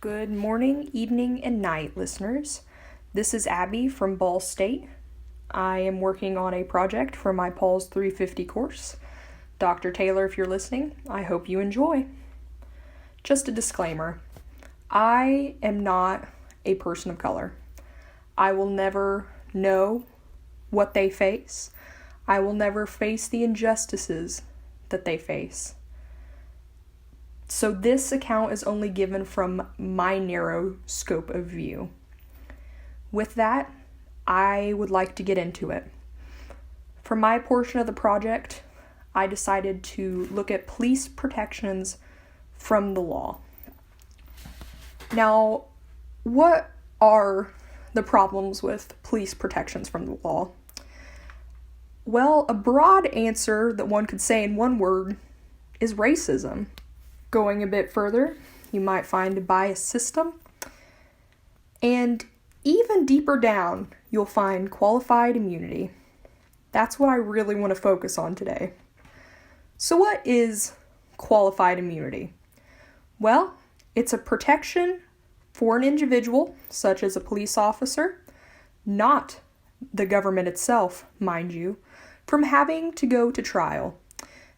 Good morning, evening, and night, listeners. This is Abby from Ball State. I am working on a project for my POLS350 course. Dr. Taylor, if you're listening, I hope you enjoy. Just a disclaimer, I am not a person of color. I will never know what they face. I will never face the injustices that they face. So this account is only given from my narrow scope of view. With that, I would like to get into it. For my portion of the project, I decided to look at police protections from the law. Now, what are the problems with police protections from the law? Well, a broad answer that one could say in one word is racism. Going a bit further, you might find a biased system. And even deeper down, you'll find qualified immunity. That's what I really want to focus on today. So what is qualified immunity? Well, it's a protection for an individual, such as a police officer, not the government itself, mind you, from having to go to trial.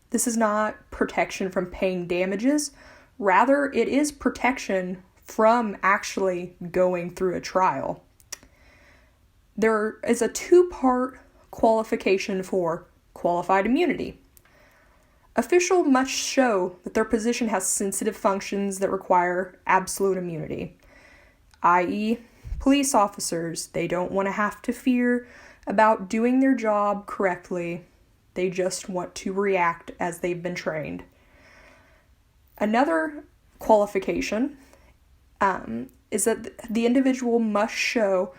This is not protection from paying damages. Rather, it is protection from actually going through a trial. There is a two-part qualification for qualified immunity. Official must show that their position has sensitive functions that require absolute immunity, i.e., police officers, they don't want to have to fear about doing their job correctly. They just want to react as they've been trained. Another qualification is that the individual must show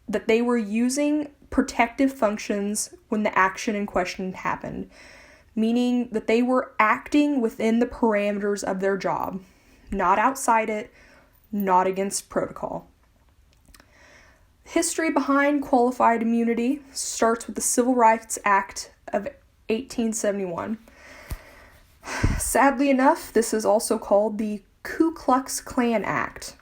that they were using protective functions when the action in question happened, meaning that they were acting within the parameters of their job, not outside it, not against protocol. History behind qualified immunity starts with the Civil Rights Act of 1871. Sadly enough, this is also called the Ku Klux Klan Act.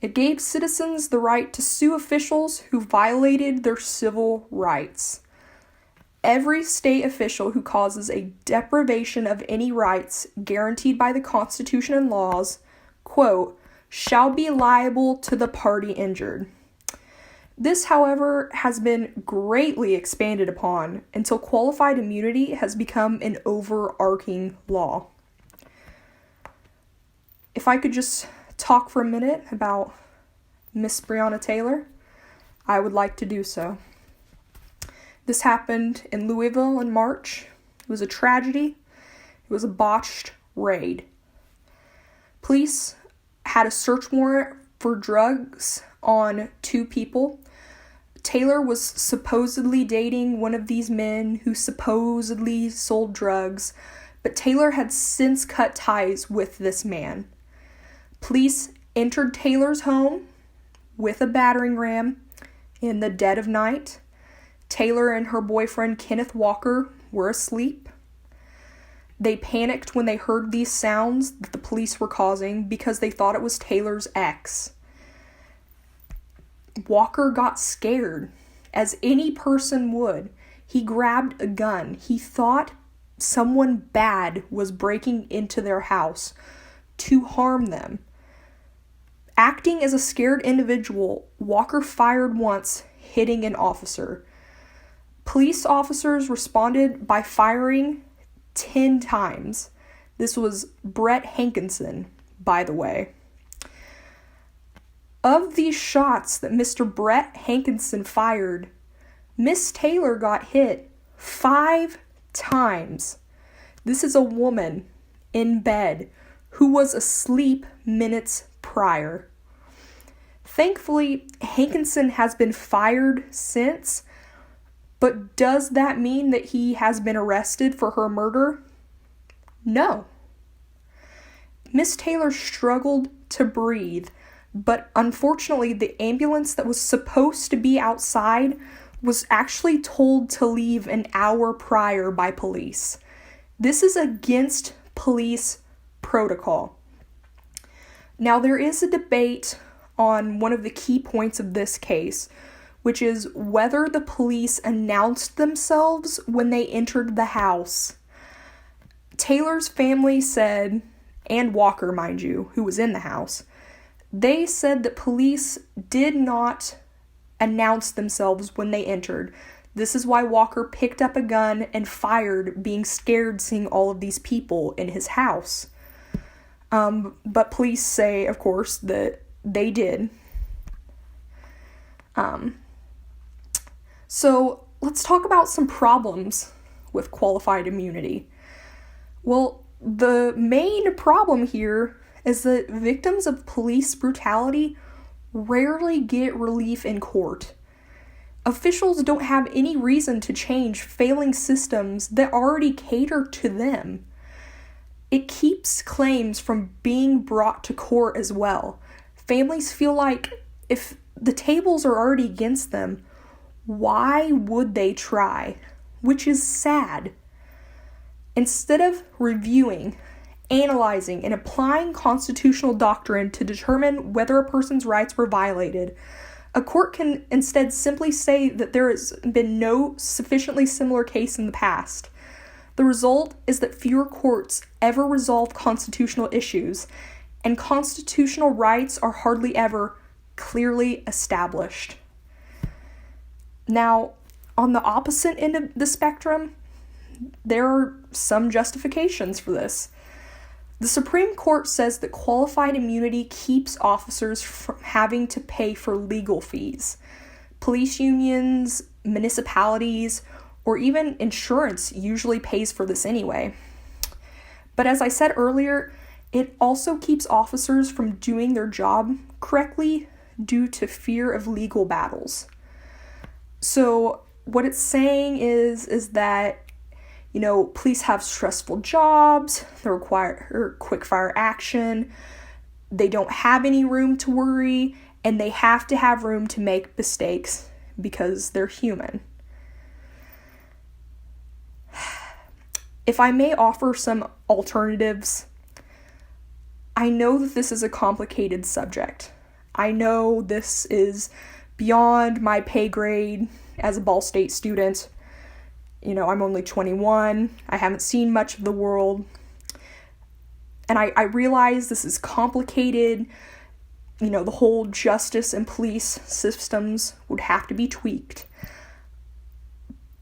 It gave citizens the right to sue officials who violated their civil rights. Every state official who causes a deprivation of any rights guaranteed by the Constitution and laws, quote, shall be liable to the party injured. This, however, has been greatly expanded upon until qualified immunity has become an overarching law. If I could just talk for a minute about Miss Breonna Taylor, I would like to do so. This happened in Louisville in March. It was a tragedy. It was a botched raid. Police had a search warrant for drugs on two people. Taylor was supposedly dating one of these men who supposedly sold drugs, but Taylor had since cut ties with this man. Police entered Taylor's home with a battering ram in the dead of night. Taylor and her boyfriend Kenneth Walker were asleep. They panicked when they heard these sounds that the police were causing because they thought it was Taylor's ex. Walker got scared, as any person would. He grabbed a gun. He thought someone bad was breaking into their house to harm them. Acting as a scared individual, Walker fired once, hitting an officer. Police officers responded by firing 10 times. This was Brett Hankinson, by the way. Of these shots that Mr. Brett Hankinson fired, Miss Taylor got hit 5 times. This is a woman in bed who was asleep minutes prior. Thankfully, Hankinson has been fired since, but does that mean that he has been arrested for her murder? No. Miss Taylor struggled to breathe, but unfortunately, the ambulance that was supposed to be outside was actually told to leave an hour prior by police. This is against police protocol. Now, there is a debate on one of the key points of this case, which is whether the police announced themselves when they entered the house. Taylor's family said, and Walker, mind you, who was in the house, they said that police did not announce themselves when they entered. This is why Walker picked up a gun and fired, being scared seeing all of these people in his house. But police say, of course, that they did. So let's talk about some problems with qualified immunity. Well, the main problem here is that victims of police brutality rarely get relief in court. Officials don't have any reason to change failing systems that already cater to them. It keeps claims from being brought to court as well. Families feel like if the tables are already against them, why would they try? Which is sad. Instead of reviewing, analyzing, and applying constitutional doctrine to determine whether a person's rights were violated, a court can instead simply say that there has been no sufficiently similar case in the past. The result is that fewer courts ever resolve constitutional issues, and constitutional rights are hardly ever clearly established. Now, on the opposite end of the spectrum, there are some justifications for this. The Supreme Court says that qualified immunity keeps officers from having to pay for legal fees. Police unions, municipalities, or even insurance usually pays for this anyway. But as I said earlier, it also keeps officers from doing their job correctly due to fear of legal battles. So what it's saying is that, police have stressful jobs, they require quick fire action, they don't have any room to worry, and they have to have room to make mistakes because they're human. If I may offer some alternatives, I know that this is a complicated subject. I know this is beyond my pay grade as a Ball State student. I'm only 21. I haven't seen much of the world. And I realize this is complicated. The whole justice and police systems would have to be tweaked.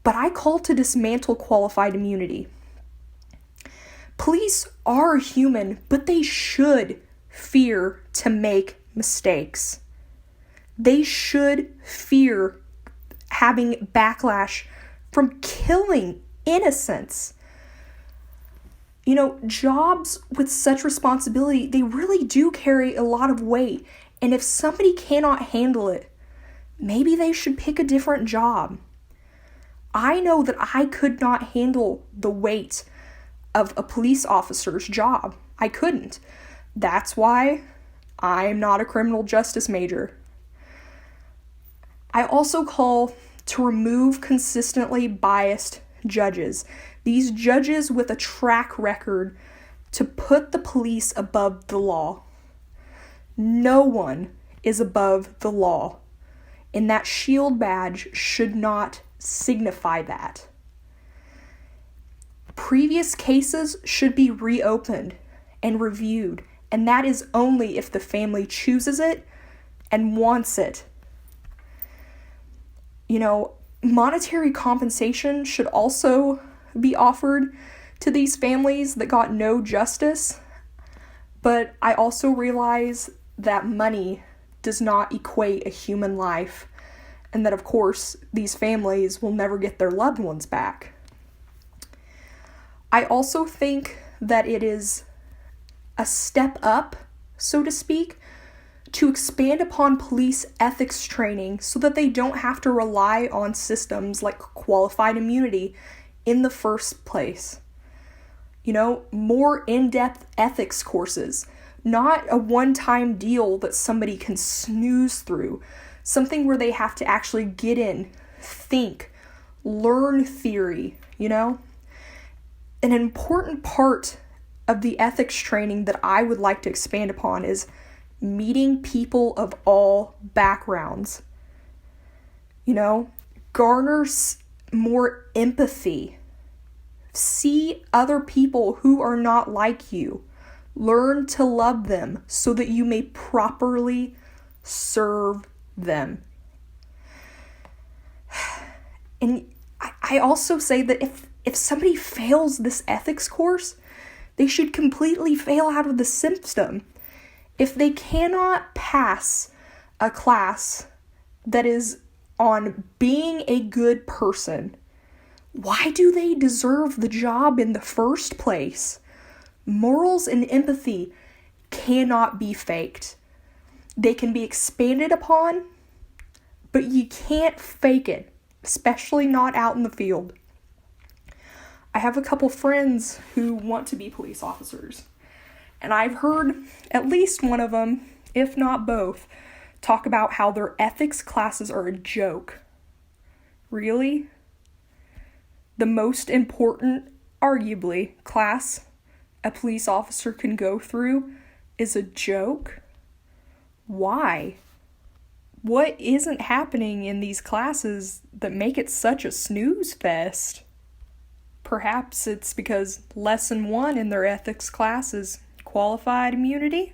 But I call to dismantle qualified immunity. Police are human, but they should fear to make mistakes. They should fear having backlash from killing innocents. Jobs with such responsibility, they really do carry a lot of weight. And if somebody cannot handle it, maybe they should pick a different job. I know that I could not handle the weight of a police officer's job. I couldn't. That's why I'm not a criminal justice major. I also call to remove consistently biased judges. These judges with a track record to put the police above the law. No one is above the law, and that shield badge should not signify that. Previous cases should be reopened and reviewed, and that is only if the family chooses it and wants it. Monetary compensation should also be offered to these families that got no justice, but I also realize that money does not equate a human life, and that, of course, these families will never get their loved ones back. I also think that it is a step up, so to speak, to expand upon police ethics training so that they don't have to rely on systems like qualified immunity in the first place. More in-depth ethics courses, not a one-time deal that somebody can snooze through, something where they have to actually get in, think, learn theory, An important part of the ethics training that I would like to expand upon is meeting people of all backgrounds. Garners more empathy. See other people who are not like you. Learn to love them so that you may properly serve them. And I also say that if somebody fails this ethics course, they should completely fail out of the system. If they cannot pass a class that is on being a good person, why do they deserve the job in the first place? Morals and empathy cannot be faked. They can be expanded upon, but you can't fake it, especially not out in the field. I have a couple friends who want to be police officers, and I've heard at least one of them, if not both, talk about how their ethics classes are a joke. Really? The most important, arguably, class a police officer can go through is a joke? Why? What isn't happening in these classes that make it such a snooze fest? Perhaps it's because lesson 1 in their ethics class is qualified immunity,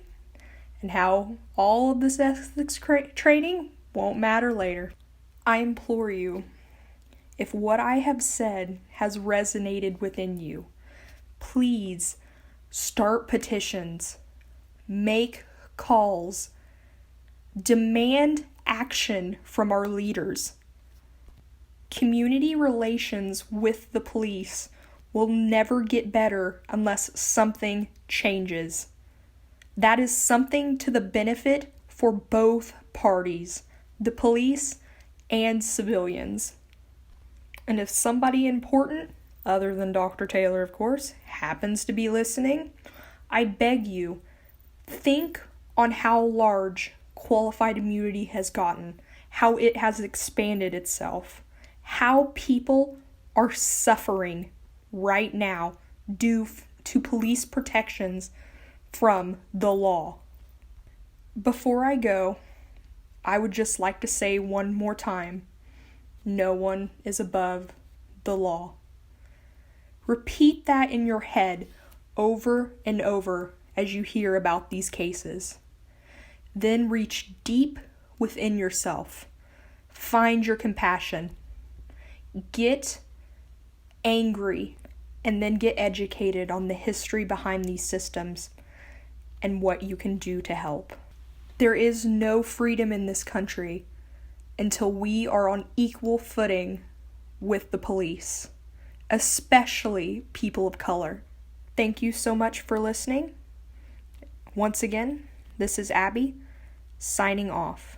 and how all of this ethics training won't matter later. I implore you, if what I have said has resonated within you, please start petitions, make calls, demand action from our leaders. Community relations with the police will never get better unless something changes. That is something to the benefit for both parties, the police and civilians. And if somebody important, other than Dr. Taylor, of course, happens to be listening, I beg you, think on how large qualified immunity has gotten, how it has expanded itself, how people are suffering right now due to police protections from the law. Before I go, I would just like to say one more time, no one is above the law. Repeat that in your head over and over as you hear about these cases. Then reach deep within yourself. Find your compassion. Get angry, and then get educated on the history behind these systems and what you can do to help. There is no freedom in this country until we are on equal footing with the police, especially people of color. Thank you so much for listening. Once again, this is Abby, signing off.